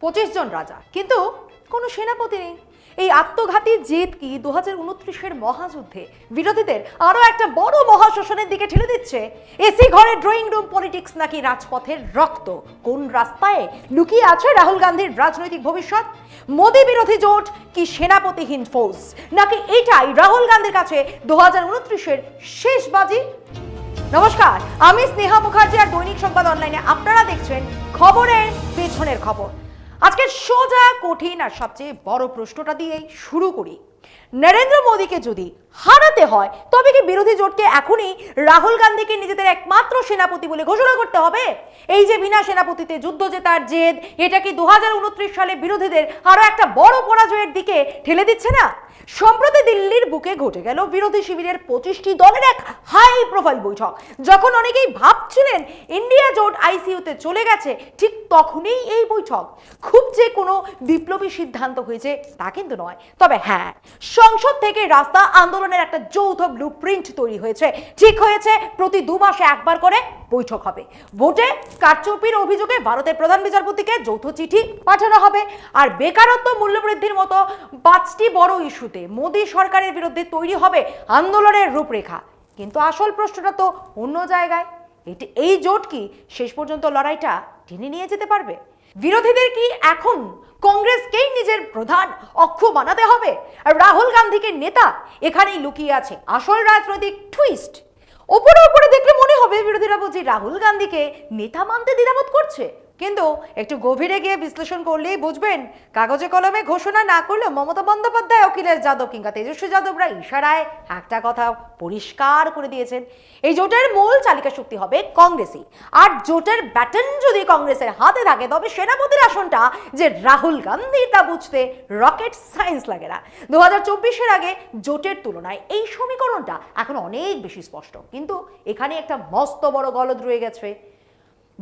25 জন রাজা, কিন্তু কোনো সেনাপতি নেই। এই আত্মঘাতী জেদ কি 2029-এর মহাযুদ্ধে বিরোধীদের আরো একটা বড় মহাশোষণের দিকে ঠেলে দিচ্ছে? এসি ঘরে ড্রয়িং রুম পলিটিক্স নাকি রাজপথের রক্ত? কোন রাস্তায় লুকিয়ে আছে রাহুল গান্ধীর রাজনৈতিক ভবিষ্যৎ? মোদী বিরোধী জোট কি সেনাপতিহীন ফৌজ, নাকি এটাই রাহুল গান্ধীর কাছে 2029-এর শেষ বাজি? নমস্কার, আমি স্নেহা মুখার্জি আর দৈনিক সংবাদ অনলাইনে আপনারা দেখছেন খবরের পেছনের খবর। আজকের সোজা, কঠিন আর সবচেয়ে বড় প্রশ্নটা দিয়ে শুরু করি। নরেন্দ্র মোদীকে যদি হারাতে হয় তবে কি বিরোধী জোটকে এখনই রাহুল গান্ধীকে নিজেদের একমাত্র সেনাপতি বলে ঘোষণা করতে হবে? এই যে বিনা সেনাপতিতে যুদ্ধ জেতার জেদ, এটা কি 2029 সালে বিরোধীদের আরো একটা বড় পরাজয়ের দিকে ঠেলে দিচ্ছে না? সম্প্রতি দিল্লির বুকে ঘটে গেল বিরোধী শিবিরের 25টি দলের এক হাই প্রোফাইল বৈঠক। যখন অনেকেই ভাবছিলেন ইন্ডিয়া জোট আইসিইউতে চলে গেছে, ঠিক তখনই এই বৈঠক। খুব যে কোনো বিপ্লবী সিদ্ধান্ত হয়েছে তা কিন্তু নয়, তবে হ্যাঁ, সংসদ থেকে রাস্তা আন্দোলনের একটা যৌথ ব্লুপ্রিন্ট তৈরি হয়েছে। ঠিক হয়েছে প্রতি 2 মাসে একবার করে বৈঠক হবে। ভোটে কারচুপির অভিযোগে ভারতের প্রধান বিচারপতিকে যৌথ চিঠি পাঠানো হবে। আর বেকারত্ব, মূল্যবৃদ্ধির মতো 5টি বড় ইস্যুতে মোদী সরকারের বিরুদ্ধে তৈরি হবে আন্দোলনের রূপরেখা। কিন্তু আসল প্রশ্নটা তো অন্য জায়গায়। এই জোট কি শেষ পর্যন্ত লড়াইটা টেনে নিয়ে যেতে পারবে? বিরোধীদের কি এখন কংগ্রেসকেই নিজের প্রধান অক্ষ বানাতে হবে? আর রাহুল গান্ধীকে নেতা, এখানেই লুকিয়ে আছে আসল রাজনৈতিক টুইস্ট। ওপরে ওপরে দেখলে মনে হবে বিরোধীরা বুঝি রাহুল গান্ধীকে নেতা মানতে দ্বিধাবোধ করছে, কিন্তু একটু গভীরে গিয়ে বিশ্লেষণ করলেই বুঝবেন কাগজে কলমে ঘোষণা না করলেও মমতা বন্দ্যোপাধ্যায়, অখিলেশ যাদব কিংবা তেজস্বী যাদবরা ইশারায় একটা কথা পরিষ্কার করে দিয়েছেন। এই জোটের মূল চালিকা শক্তি হবে কংগ্রেসই। আর জোটের ব্যাটন যদি কংগ্রেসের হাতে থাকে তবে সেনাপতির আসনটা যে রাহুল গান্ধীর তা বুঝতে রকেট সায়েন্স লাগে না। 2024-এর আগে জোটের তুলনায় এই সমীকরণটা এখন অনেক বেশি স্পষ্ট, কিন্তু এখানে একটা মস্ত বড় গলদ রয়ে গেছে।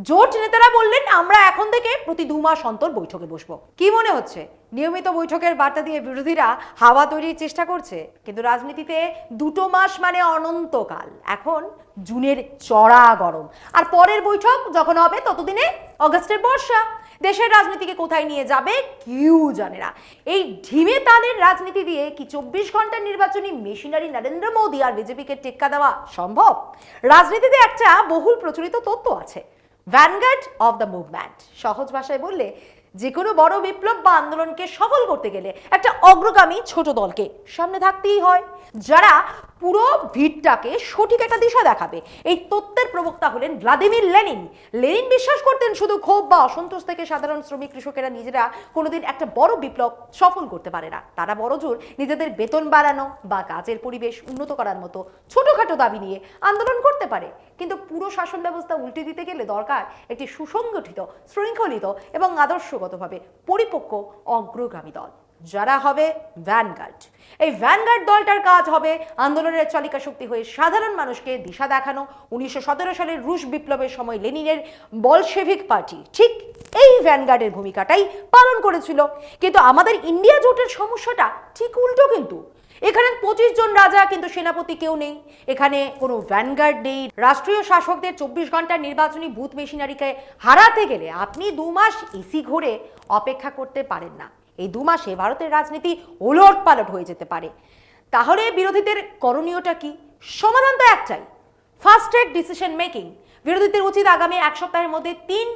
জোট নেতারা বললেন আমরা এখন থেকে প্রতি 2 মাস অন্তর বৈঠকে বসবো। কি মনে হচ্ছে নিয়মিত বৈঠকের বার্তা দিয়ে বিরোধীরা হাওয়া তৈরির চেষ্টা করছে? কিন্তু রাজনীতিতে 2 মাস মানে অনন্তকাল। এখন জুনের চড়া গরম, আর পরের বৈঠক যখন হবে ততদিনে অগস্টের বর্ষা। দেশের রাজনীতিকে কোথায় নিয়ে যাবে কেউ জানে না। এই ঢিমে তালের রাজনীতি দিয়ে কি 24 ঘন্টার নির্বাচনী মেশিনারি নরেন্দ্র মোদী আর বিজেপিকে টেক্কা দেওয়া সম্ভব? রাজনীতিতে একটা বহুল প্রচলিত তত্ত্ব আছে, ভ্যানগার্ড অফ দ্য মুভমেন্ট। সহজ ভাষায় বললে, যে কোনো বড় বিপ্লব বা আন্দোলনকে সফল করতে গেলে একটা অগ্রগামী ছোট দলকে সামনে থাকতেই হয়, যারা পুরো ভিড়টাকে সঠিক একটা দিশা দেখাবে। এই তত্ত্বের প্রবক্তা হলেন ভ্লাদিমির লেনিন। লেনিন বিশ্বাস করতেন শুধু ক্ষোভ বা অসন্তোষ থেকে সাধারণ শ্রমিক কৃষকেরা নিজেরা কোনোদিন একটা বড় বিপ্লব সফল করতে পারে না। তারা বড়জোর নিজেদের বেতন বাড়ানো বা কাজের পরিবেশ উন্নত করার মতো ছোটখাটো দাবি নিয়ে আন্দোলন করতে পারে, কিন্তু পুরো শাসন ব্যবস্থা উল্টে দিতে গেলে দরকার একটি সুসংগঠিত, শৃঙ্খলিত এবং আদর্শগতভাবে পরিপক্ক অগ্রগামী দল, যারা হবে ভ্যানগার্ড। এই ভ্যানগার্ড দলটার কাজ হবে আন্দোলনের চালিকা শক্তি হয়ে সাধারণ মানুষকে দিশা দেখানো। 1917 সালের রুশ বিপ্লবের সময় লেনিনের বলশেভিক পার্টি ঠিক এই ভ্যানগার্ডের ভূমিকাটাই পালন করেছিল। কিন্তু আমাদের ইন্ডিয়া জোটের সমস্যাটা ঠিক উল্টো। কিন্তু এখানে 25 জন রাজা, কিন্তু সেনাপতি কেউ নেই। এখানে কোনো ভ্যানগার্ড নেই। রাষ্ট্রীয় শাসকদের 24 ঘন্টার নির্বাচনী বুথ মেশিনারিকে হারাতে গেলে আপনি 2 মাস এসি ঘুরে অপেক্ষা করতে পারেন না। এই 2 মাসে ভারতের রাজনীতি ওলট পালট হয়ে যেতে পারে। তাহলে বিরোধীদের করণীয়টা কি? সমাধান তো একটাই, ফাস্ট ট্র্যাক ডিসিশন মেকিং। বিরোধীদের উচিত আগামী 1 সপ্তাহের মধ্যে 3,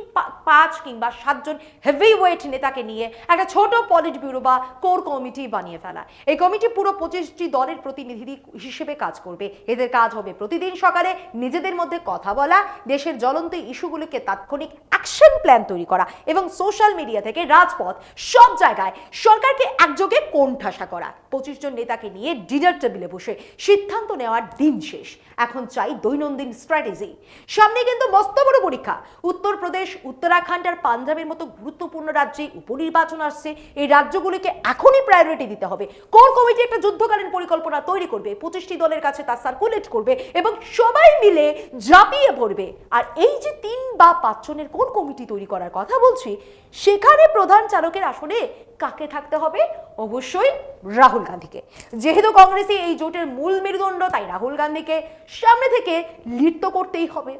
5 কিংবা 7 জন হেভি ওয়েট নেতাকে নিয়ে একটা ছোট পলিট ব্যুরো বা কোর কমিটি বানিয়ে ফেলা। এই কমিটি পুরো 25টি দলের প্রতিনিধি হিসেবে কাজ করবে। এদের কাজ হবে প্রতিদিন সকালে নিজেদের মধ্যে কথা বলা, দেশের জ্বলন্ত ইস্যুগুলোকে তাৎক্ষণিক অ্যাকশন প্ল্যান তৈরি করা এবং সোশ্যাল মিডিয়া থেকে রাজপথ সব জায়গায় সরকারকে একযোগে কোণঠাসা করা। 25 জন নেতাকে নিয়ে ডিনার টেবিলে বসে সিদ্ধান্ত নেওয়ার দিন শেষ। এখন চাই দৈনন্দিন স্ট্র্যাটেজি। সামনে কিন্তু মস্ত বড় পরীক্ষা। উত্তরপ্রদেশ, উত্তরাখণ্ড আর পাঞ্জাবের মতো গুরুত্বপূর্ণ রাজ্যে উপনির্বাচন আসছে। এই রাজ্যগুলিকে এখনই প্রায়োরিটি দিতে হবে। কোর কমিটি একটা যুদ্ধকালীন পরিকল্পনা তৈরি করবে, 25টি দলের কাছে তা সার্কুলেট করবে এবং সবাই মিলে ঝাঁপিয়ে পড়বে। আর এই যে 3 বা 5 জনের কোর কমিটি তৈরি করার কথা বলছি, সেখানে প্রধান চালকের আসনে কাকে থাকতে হবে? অবশ্যই রাহুল গান্ধীকে। যেহেতু কংগ্রেসই এই জোটের মূল মেরুদণ্ড, তাই রাহুল গান্ধীকে সামনে থেকে লিড তো করতেই হবে।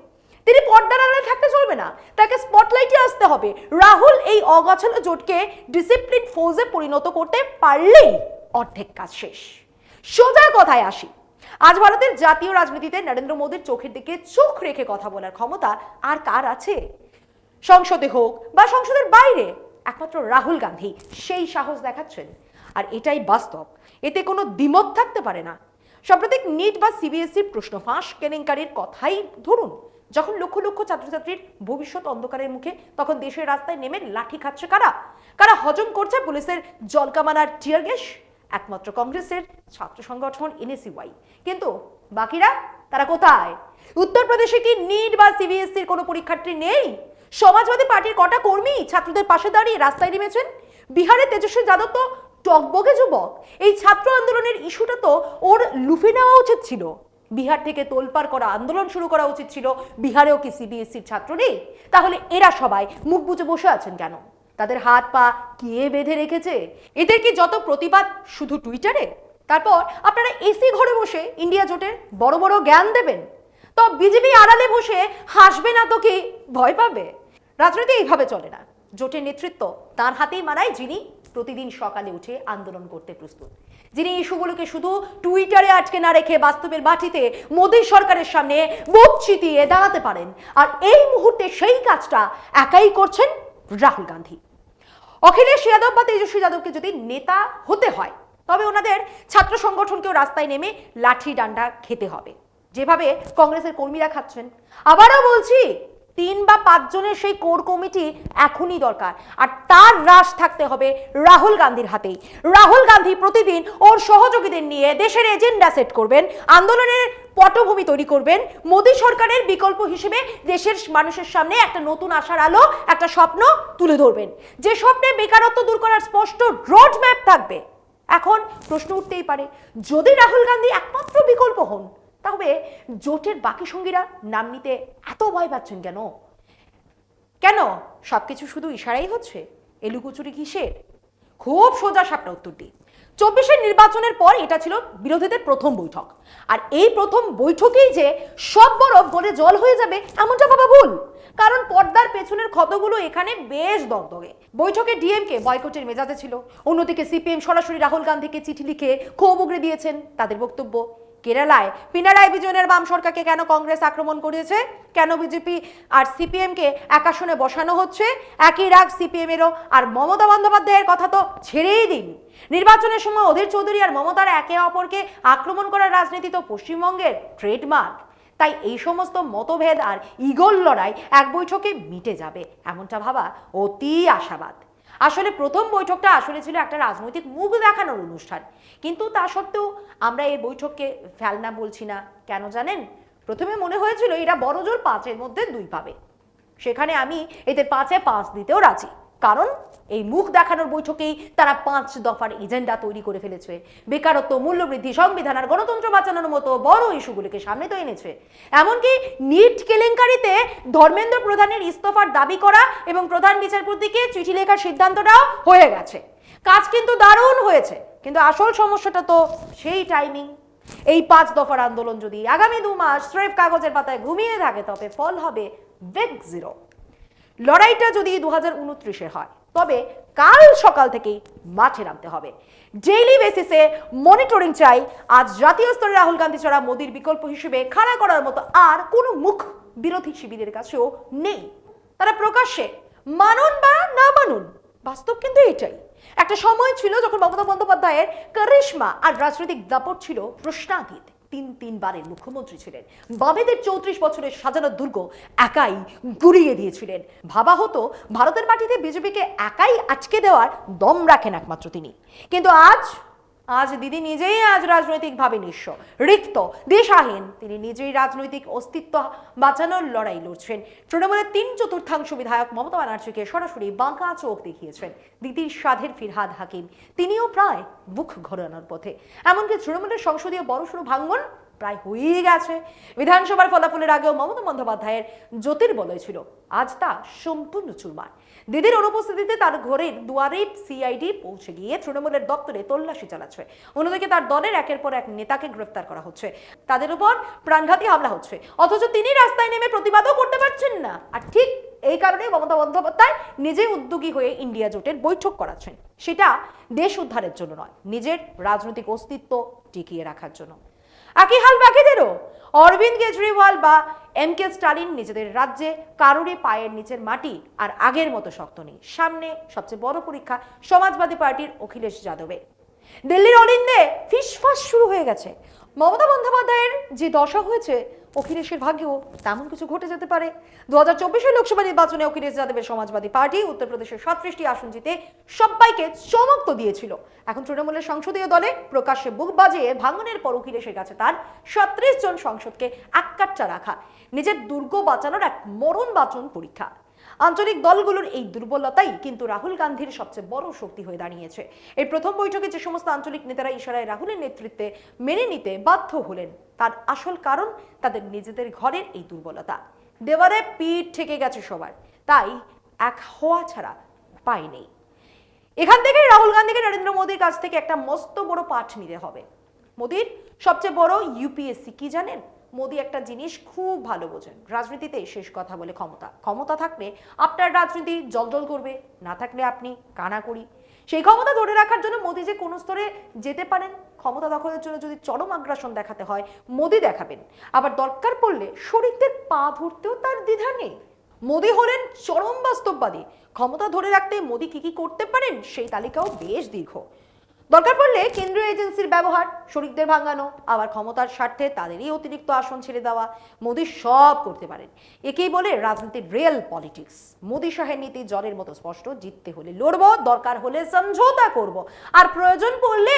তিনি পর্দার আড়ালে থাকতে চলবে না, তাকে স্পটলাইটে আসতে হবে। রাহুল এই অগোছালো জোটকে ডিসিপ্লিন ফোর্সে পরিণত করতে পারলেই অর্ধেক কাজ শেষ। সোজা কথায় আসি, আজ ভারতের জাতীয় রাজনীতিতে নরেন্দ্র মোদীর চোখের দিকে চোখ রেখে কথা বলার ক্ষমতা আর কার আছে? সংসদে হোক বা সংসদের বাইরে একমাত্র রাহুল গান্ধী সেই সাহস দেখাচ্ছেন, আর এটাই বাস্তব, এতে কোনো দ্বিমত থাকতে পারে না। সাম্প্রতিক নিট বা সিবিএসইর প্রশ্ন ফাঁস কেলেঙ্কারির কথাই ধরুন, যখন লক্ষ লক্ষ ছাত্রছাত্রীর ভবিষ্যৎ অন্ধকারের মুখে, তখন দেশের রাস্তায় নেমে লাঠি খাচ্ছে কারা? কারা হজম করছে পুলিশের জলকামানার টিয়ার গ্যাস? একমাত্র কংগ্রেসের ছাত্র সংগঠন এনএসইউআই। কিন্তু বাকিরা, তারা কোথায়? উত্তরপ্রদেশে কি নিট বা সিবিএসইর কোনো পরীক্ষার্থী নেই? সমাজবাদী পার্টির কটা কর্মী ছাত্রদের পাশে দাঁড়িয়ে রাস্তায় নেমেছেন। বিহারে তেজস্বী যাদব তো টকবগে যুবক। এই ছাত্র আন্দোলনের ইস্যুটা তো ওর লুফে নেওয়া উচিত ছিল। বিহার থেকে তোলপাড় করা আন্দোলন শুরু করা উচিত ছিল। বিহারেও কি সিবিএসইর ছাত্র নেই? তাহলে এরা সবাই মুখ বুজে বসে আছেন কেন? তাদের হাত পা কে বেঁধে রেখেছে? এদের কি যত প্রতিবাদ শুধু টুইটারে? তারপর আপনারা এসি ঘরে বসে ইন্ডিয়া জোটের বড় বড় জ্ঞান দেবেন? তো বিজেপি আড়ালে বসে হাসবে না তো কি ভয় পাবে? রাজনীতি এইভাবে চলে না। জোটের নেতৃত্ব তার হাতেই মানায়, যিনি প্রতিদিন সকালে উঠে আন্দোলন করতে প্রস্তুত, যিনি ইস্যুগুলোকে শুধু টুইটারে আটকে না রেখে বাস্তবের মাটিতে মোদী সরকারের সামনে বুক চিতিয়ে দাঁড়াতে পারেন। আর এই মুহূর্তে সেই কাজটা একাই করছেন রাহুল গান্ধী। অখিলেশ যাদব বা তেজস্বী যাদবকে যদি নেতা হতে হয়, তবে ওনাদের ছাত্র সংগঠনকেও রাস্তায় নেমে লাঠি ডান্ডা খেতে হবে, যেভাবে কংগ্রেসের কর্মীরা খাচ্ছেন। আবারও বলছি, 3 বা 5 জনের সেই কোর কমিটি এখনই দরকার, আর তার রাশ থাকতে হবে রাহুল গান্ধীর হাতেই। রাহুল গান্ধী প্রতিদিন ওর সহযোগীদের নিয়ে দেশের এজেন্ডা সেট করবেন, আন্দোলনের পটভূমি তৈরি করবেন, মোদী সরকারের বিকল্প হিসেবে দেশের মানুষের সামনে একটা নতুন আশার আলো, একটা স্বপ্ন তুলে ধরবেন, যে স্বপ্নে বেকারত্ব দূর করার স্পষ্ট রোড ম্যাপ থাকবে। এখন প্রশ্ন উঠতেই পারে, যদি রাহুল গান্ধী একমাত্র বিকল্প হন, তবে জোটের বাকি সঙ্গীরা নাম নিতে এত ভয় পাচ্ছেন কেন? কেন সবকিছু শুধু ইশারাই হচ্ছে? এলুকুচুরি কিসের? খুব সোজা সাপটা উত্তর দিই। 24-এর নির্বাচনের পর এটা ছিল বিরোধীদের প্রথম বৈঠক, আর এই প্রথম বৈঠকেই যে সব বরফ গলে জল হয়ে যাবে এমনটা ভাবা ভুল। কারণ পর্দার পেছনের ক্ষতগুলো এখানে বেশ দগদগে। বৈঠকে ডিএমকে বয়কটের মেজাজে ছিল, অন্যদিকে সিপিএম সরাসরি রাহুল গান্ধীকে চিঠি লিখে ক্ষোভ উগরে দিয়েছেন। তাদের বক্তব্য, কেরালায় পিনারাই বিজয়নের বাম সরকারকে কেন কংগ্রেস আক্রমণ করেছে, কেন বিজেপি আর সিপিএমকে এক আসনে বসানো হচ্ছে, একই রাগ সিপিএমেরও। আর মমতা বন্দ্যোপাধ্যায়ের কথা তো ছেড়েই দিন। নির্বাচনের সময় অধীর চৌধুরী আর মমতার একে অপরকে আক্রমণ করার রাজনীতি তো পশ্চিমবঙ্গের ট্রেডমার্ক। তাই এই সমস্ত মতভেদ আর ইগল লড়াই এক বৈঠকে মিটে যাবে এমনটা ভাবা অতি আশাবাদ। আসলে প্রথম বৈঠকটা আসলে ছিল একটা রাজনৈতিক মুখ দেখানোর অনুষ্ঠান, কিন্তু তা সত্ত্বেও আমরা এই বৈঠককে ফেলনা বলছি না। কেন জানেন? প্রথমে মনে হয়েছিল এরা বড়জোর 5-এর মধ্যে 2 পাবে, সেখানে আমি এদের 5-এ 5 দিতেও রাজি। কারণ এই মুখ দেখানোর বৈঠকেই তারা 5 দফার এজেন্ডা তৈরি করে ফেলেছে। বেকারত্ব, মূল্যবৃদ্ধি, সংবিধান আর গণতন্ত্র বাঁচানোর মতো বড় ইস্যুগুলোকে সামনে তো এনেছে। এমনকি নিট কেলেঙ্কারিতে ধর্মেন্দ্র প্রধানের ইস্তফার দাবি করা এবং প্রধান বিচারপতিকে চিঠি লেখার সিদ্ধান্তটাও হয়ে গেছে। কাজ কিন্তু দারুণ হয়েছে, কিন্তু আসল সমস্যাটা তো সেই টাইমিং। এই 5 দফার আন্দোলন যদি আগামী 2 মাস স্রেফ কাগজের পাতায় ঘুমিয়ে থাকে, তবে ফল হবে ভেগ জিরো। লড়াইটা যদি 2029-এ হয়, তবে কাল সকাল থেকেই মাঠে নামতে হবে। ডেইলি বেসিসে মনিটরিং চাই। আজ জাতীয় স্তরে রাহুল গান্ধী ছাড়া মোদীর বিকল্প হিসেবে খাড়া করার মতো আর কোনো মুখ বিরোধী শিবিরের কাছেও নেই। তারা প্রকাশ্যে মানুন বা না মানুন, বাস্তব কিন্তু এটাই। একটা সময় ছিল যখন মমতা বন্দ্যোপাধ্যায়ের কারিশমা আর রাজনৈতিক দাপট ছিল প্রশ্নাতীত। 3 বারের মুখ্যমন্ত্রী ছিলেন, বামেদের 34 বছরের সাজানো দুর্গ একাই গুড়িয়ে দিয়েছিলেন। ভাবা হতো ভারতের মাটিতে বিজেপিকে একাই আটকে দেওয়ার দম রাখেন একমাত্র তিনি। কিন্তু আজ দিদি নিজেই রাজনৈতিকভাবে নিঃস্ব, রিক্ত, দিশাহীন। তিনি নিজেই রাজনৈতিক অস্তিত্ব বাঁচানোর লড়াই লড়ছেন। তৃণমূলের 3/4 বিধায়ক মমতা ব্যানার্জিকে সরাসরি বাঁকা চোখ দেখিয়েছেন দিদির সাধের ফিরহাদ হাকিম। তিনিও প্রায় বুক ঘোরানোর পথে। এমনকি তৃণমূলের সংসদীয় বড়সড় ভাঙ্গন প্রায় হয়েই গেছে। বিধানসভার ফলাফলের আগেও মমতা বন্দ্যোপাধ্যায়ের জ্যোতির্বলয় ছিল, আজ তা সম্পূর্ণ চুরমার। দিদির অনুপস্থিতিতে তার ঘরের দুয়ারে সিআইডি পৌঁছে গিয়ে তৃণমূলের দপ্তরে তল্লাশি চালাচ্ছে। অন্যদিকে তার দলের একের পর এক নেতাকে গ্রেফতার করা হচ্ছে, তাদের উপর প্রাণঘাতী হামলা হচ্ছে, অথচ তিনি রাস্তায় নেমে প্রতিবাদও করতে পারছেন না। আর ঠিক এই কারণে মমতা বন্দ্যোপাধ্যায় নিজে উদ্যোগী হয়ে ইন্ডিয়া জোটের বৈঠক করাচ্ছেন, সেটা দেশ উদ্ধারের জন্য নয়, নিজের রাজনৈতিক অস্তিত্ব টিকিয়ে রাখার জন্য। একই হাল বাকিদেরও। অরবিন্দ কেজরিওয়াল বা এম.কে. স্টালিন নিজেদের রাজ্যে কারোরই পায়ের নিচের মাটি আর আগের মতো শক্ত নেই। সামনে সবচেয়ে বড় পরীক্ষা সমাজবাদী পার্টির অখিলেশ যাদবের। দিল্লির অলিন্দে ফিসফাস শুরু হয়ে গেছে। মমতা বন্দ্যোপাধ্যায়ের যে দশা হয়েছে, অখিলেশের ভাগ্যেও তেমন কিছু ঘটে যেতে পারে। 2024 লোকসভা নির্বাচনে অখিলেশ যাদবের সমাজবাদী পার্টি উত্তরপ্রদেশের 37টি আসন জিতে সবাইকে চমক তো দিয়েছিল। এখন তৃণমূলের সংসদীয় দলে প্রকাশ্যে বুক বাজিয়ে ভাঙনের পর অখিলেশের কাছে তার 37 জন সংসদকে এককাট্টা রাখা নিজের দুর্গ বাঁচানোর এক মরণ বাঁচন পরীক্ষা। আঞ্চলিক দলগুলোর এই দুর্বলতাই কিন্তু রাহুল গান্ধীর সবচেয়ে বড় শক্তি হয়ে দাঁড়িয়েছে। এই প্রথম বৈঠকে যে সমস্ত আঞ্চলিক নেতারা ইশারায় রাহুলের নেতৃত্বে মেনে নিতে বাধ্য হলেন, তার আসল কারণ তাদের নিজেদের ঘরের এই দুর্বলতা। দেওয়ালে পিঠ ঠেকে গেছে সবার, তাই এক হওয়া ছাড়া উপায় নেই। এখান থেকে রাহুল গান্ধীকে নরেন্দ্র মোদীর কাছ থেকে একটা মস্ত বড় পাঠ নিতে হবে। মোদীর সবচেয়ে বড় ইউপিএসসি কি জানেন? মোদী একটা জিনিস খুব ভালো বোঝেন, রাজনীতিতে শেষ কথা বলে ক্ষমতা। ক্ষমতা থাকলে আপনার রাজনীতি জলজল করবে, না থাকলে আপনি কানাকড়ি। সেই ক্ষমতা ধরে রাখার জন্য মোদী যে কোনো স্তরে যেতে পারেন। ক্ষমতা দখলের জন্য যদি চরম আগ্রাসন দেখাতে হয়, মোদী দেখাবেন। আবার দরকার পড়লে শরিকদের পা ধরতেও তার দ্বিধা নেই। মোদী হলেন চরম বাস্তববাদী। ক্ষমতা ধরে রাখতে মোদী কি কি করতে পারেন সেই তালিকাও বেশ দীর্ঘ। দরকার পড়লে কেন্দ্রীয় এজেন্সির ব্যবহার, শরিকদের ভাঙানো, আবার ক্ষমতার স্বার্থে তাদেরই অতিরিক্ত আসন ছেড়ে দেওয়া, মোদী সব করতে পারেন। একেই বলে রাজনীতির রিয়েল পলিটিক্স। মোদী শাহের নীতি জলের মতো স্পষ্ট, জিততে হলে লড়বো, দরকার হলে সমঝোতা করব, আর প্রয়োজন পড়লে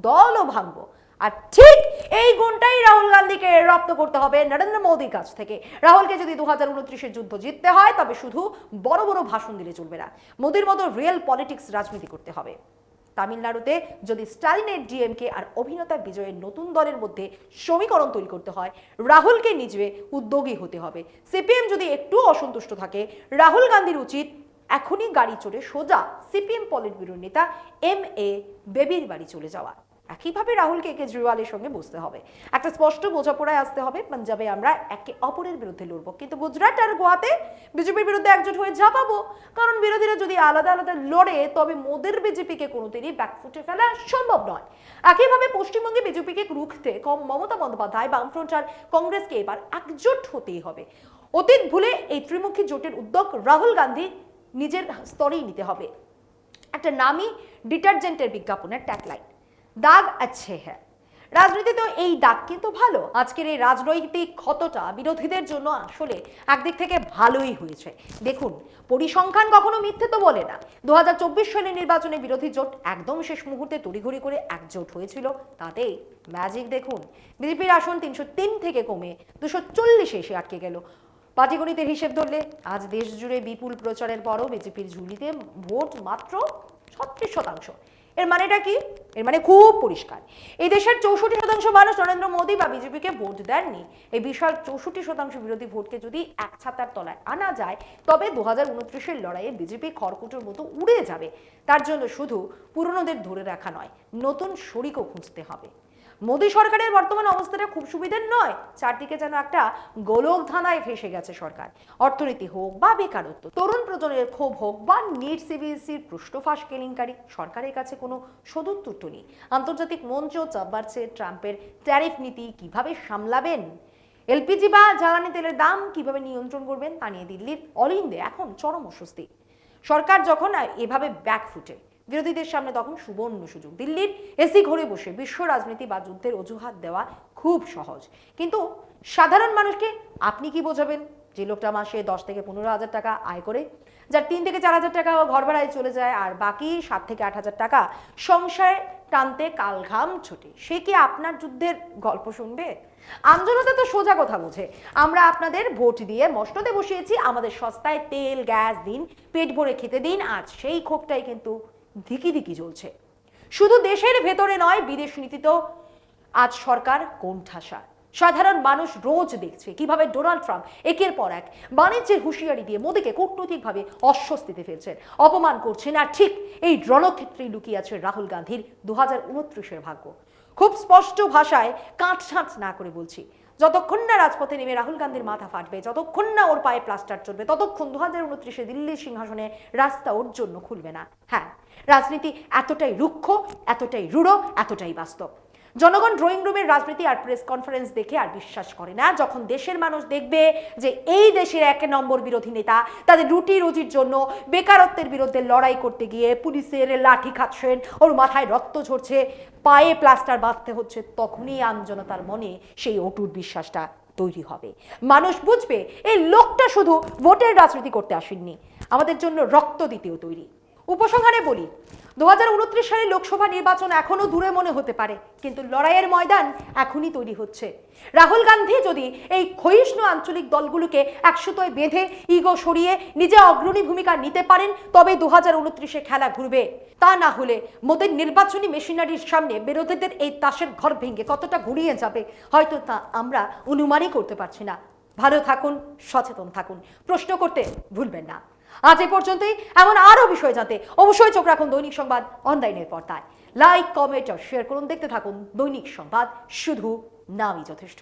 দলও ভাঙবো। আর ঠিক এই গুণটাই রাহুল গান্ধীকে রপ্ত করতে হবে নরেন্দ্র মোদীর কাছ থেকে। রাহুলকে যদি 2029-এর যুদ্ধ জিততে হয়, তবে শুধু বড় বড় ভাষণ দিলে চলবে না, মোদীর মতো রিয়েল পলিটিক্স রাজনীতি করতে হবে। তামিলনাড়ুতে যদি স্টালিনের ডিএমকে আর অভিনেতা বিজয়ের নতুন দলের মধ্যে সমীকরণ তৈরি করতে হয়, রাহুলকে নিজে উদ্যোগী হতে হবে। সিপিএম যদি একটু অসন্তুষ্ট থাকে, রাহুল গান্ধীর উচিত এখনই গাড়ি চড়ে সোজা সিপিএম পলিট ব্যুরোর নেতা এম.এ. বেবির বাড়ি চলে যাওয়া। একইভাবে রাহুলকে কেজরিওয়ালের সঙ্গে বসতে হবে, একটা স্পষ্ট বোঝাপড়ায় আসতে হবে। পাঞ্জাবে আমরা একে অপরের বিরুদ্ধে লড়বো, কিন্তু গুজরাট আর গোয়াতে বিজেপির বিরুদ্ধে একজোট হয়ে ঝাঁপাবো। কারণ বিরোধীরা যদি আলাদা আলাদা লড়ে, তবে মোদীর বিজেপিকে কোনোদিনই ব্যাকফুটে ফেলা সম্ভব নয়। একইভাবে পশ্চিমবঙ্গে বিজেপিকে রুখতে মমতা বন্দ্যোপাধ্যায়, বামফ্রন্ট আর কংগ্রেসকে এবার একজোট হতেই হবে। অতীত ভুলে এই ত্রিমুখী জোটের উদ্যোগ রাহুল গান্ধী নিজের স্তরেই নিতে হবে। একটা নামি ডিটারজেন্টের বিজ্ঞাপনের ট্যাগলাইন, দাগ আছে হ্যাঁ। রাজনীতিতেও এই দাগ কিন্তু ভালো। আজকের এই রাজনৈতিক ক্ষতটা বিরোধীদের জন্য আসলে একদিক থেকে ভালোই হয়েছে। দেখুন, পরিসংখ্যান কখনো মিথ্যে তো বলে না। 2024 সালের নির্বাচনে বিরোধী জোট একদম শেষ মুহূর্তে তড়িঘড়ি করে একজোট হয়েছিল, তাতেই ম্যাজিক দেখুন। বিজেপির আসন 303 থেকে কমে 240-এ এসে আটকে গেল। পাটিগণিতের হিসেব ধরলে আজ দেশ জুড়ে বিপুল প্রচারের পরও বিজেপির ঝুলিতে ভোট মাত্র 36%। এর মানেটা কি? এর মানে খুব পরিষ্কার, এই দেশের 64% মানুষ নরেন্দ্র মোদী বা বিজেপিকে ভোট দেননি। এই বিশাল 64% বিরোধী ভোটকে যদি এক ছাতার তলায় আনা যায়, তবে 2029-এর লড়াইয়ে বিজেপি খড়কুটোর মতো উড়ে যাবে। তার জন্য শুধু পুরনোদের ধরে রাখা নয়, নতুন শরিকও খুঁজতে হবে। মোদী সরকারের বর্তমান অবস্থাটা খুব সুবিধার নয়। চারদিকে যেন একটা গোলক ধাঁধায় ফেসে গেছে সরকার। অর্থনীতি হোক বা বেকারত্ব, তরুণ প্রজন্মের ক্ষোভ হোক বা নিট সিবিএসসির পৃষ্ঠফাঁস কেলেঙ্কারি, সরকারের কাছে কোনো সদুত্তর নেই। আন্তর্জাতিক মঞ্চ চাপ বাড়ছে, ট্রাম্পের ট্যারিফ নীতি কিভাবে সামলাবেন, এলপিজি বা জ্বালানি তেলের দাম কিভাবে নিয়ন্ত্রণ করবেন, তা নিয়ে দিল্লির অলিন্দে এখন চরম অস্বস্তি। সরকার যখন এভাবে ব্যাকফুটে, বিরোধীদের সামনে তখন সুবর্ণ সুযোগ। দিল্লির এসি ঘরে বসে বিশ্ব রাজনীতি বা যুদ্ধের অজুহাত দেওয়া খুব সহজ, কিন্তু সাধারণ মানুষকে আপনি কি বোঝাবেন? যে লোকটা মাসে 10 থেকে 15 হাজার টাকা আয় করে, যার 3 থেকে 4 হাজার টাকা ঘর ভাড়ায় চলে যায়, আর বাকি 7 থেকে 8 হাজার টাকা সংসারে টানতে কালঘাম ছোটে, সে কি আপনার যুদ্ধের গল্প শুনবে? আমজনতা তো সোজা কথা বোঝে। আমরা আপনাদের ভোট দিয়ে মসনদে বসিয়েছি, আমাদের সস্তায় তেল গ্যাস দিন, পেট ভরে খেতে দিন। আজ সেই ক্ষোভটাই কিন্তু ধিকি ধিকি চলছে। শুধু দেশের ভেতরে নয়, বিদেশ নীতিতেও আজ সরকার কোণঠাসা। সাধারণ মানুষ রোজ দেখছে কিভাবে ডোনাল্ড ট্রাম্প একের পর এক বাণিজ্যের হুঁশিয়ারি দিয়ে মোদীকে কূটনৈতিকভাবে অস্বস্তিতে ফেলছেন, অপমান করছেন। আর ঠিক এই রণক্ষেত্রেই লুকিয়ে আছে রাহুল গান্ধীর 2029-এর ভাগ্য। খুব স্পষ্ট ভাষায় কাটছাঁট না করে বলছি, যতক্ষণ না রাজপথে নেমে রাহুল গান্ধীর মাথা ফাটবে, যতক্ষণ না ওর পায়ে প্লাস্টার চলবে, ততক্ষণ 2029-এ দিল্লির সিংহাসনে রাস্তা ওর জন্য খুলবে না। হ্যাঁ, রাজনীতি এতটাই রুক্ষ, এতটাই রূঢ়, এতটাই বাস্তব। জনগণ ড্রয়িং রুমের রাজনীতি আর প্রেস কনফারেন্স দেখে আর বিশ্বাস করে না। যখন দেশের মানুষ দেখবে যে এই দেশের 1 নম্বর বিরোধী নেতা তাদের রুটি রুজির জন্য বেকারত্বের বিরুদ্ধে লড়াই করতে গিয়ে পুলিশের লাঠি খাচ্ছেন, ওর মাথায় রক্ত ঝরছে, পায়ে প্লাস্টার বাঁধতে হচ্ছে, তখনই আমজনতার মনে সেই অটুট বিশ্বাসটা তৈরি হবে। মানুষ বুঝবে এই লোকটা শুধু ভোটের রাজনীতি করতে আসেননি, আমাদের জন্য রক্ত দিতেও তৈরি। উপসংহারে বলি, 2029 সালে লোকসভা নির্বাচন এখনো দূরে মনে হতে পারে, কিন্তু লড়াইয়ের ময়দান এখনই তৈরি হচ্ছে। রাহুল গান্ধী যদি এই ক্ষয়িষ্ণু আঞ্চলিক দলগুলোকে একসুতোয় বেঁধে ইগো সরিয়ে নিজে অগ্রণী ভূমিকা নিতে পারেন, তবে 2029-এ খেলা ঘুরবে। তা না হলে মোদীর নির্বাচনী মেশিনারির সামনে বিরোধীদের এই তাসের ঘর ভেঙে কতটা ঘুরিয়ে যাবে হয়তো তা আমরা অনুমানই করতে পারছি না। ভালো থাকুন, সচেতন থাকুন, প্রশ্ন করতে ভুলবেন না। আজ এ পর্যন্তই। এমন আরো বিষয় জানতে অবশ্যই চোখ রাখুন দৈনিক সংবাদ অনলাইনের পর্দায়। লাইক, কমেন্ট আর শেয়ার করুন। দেখতে থাকুন দৈনিক সংবাদ, শুধু নামই যথেষ্ট।